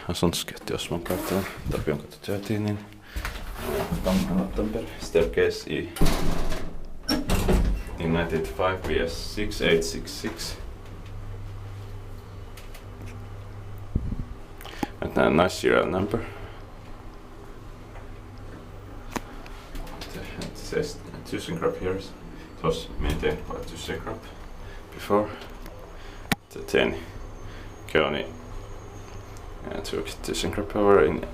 asuntosketti, jos mä käytän Tapionkatu 13, niin Tampere staircase in 1985 BS 6866. And a nice serial number. It says ThyssenKrupp here. It was maintained by ThyssenKrupp before. Then Keoni took ThyssenKrupp over in,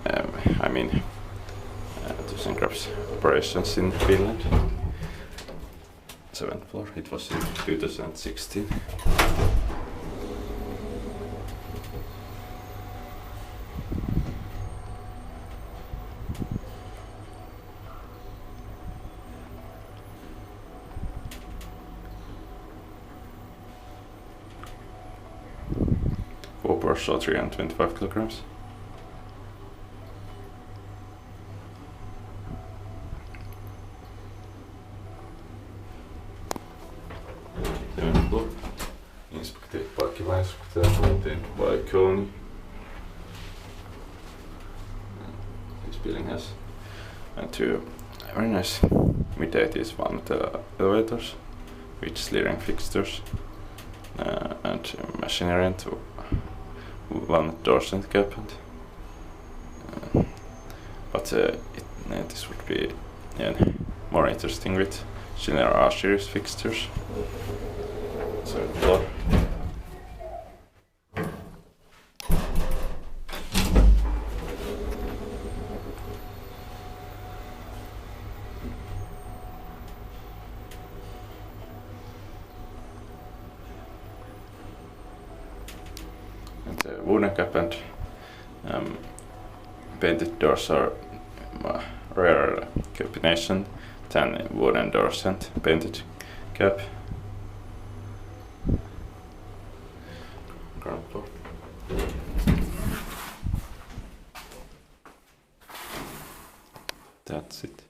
ThyssenKrupp's operations in Finland. 7th floor. It was in 2016. So 325 kilograms. Inspected by Keoni. This building has two very nice mid-80s Valmet elevators with sliding fixtures and machinery and Valmet doors and cabinet. This would be more interesting with general R-series fixtures. So floor. The wooden cap and painted doors are rare combination than wooden doors and painted cap. Ground floor. That's it.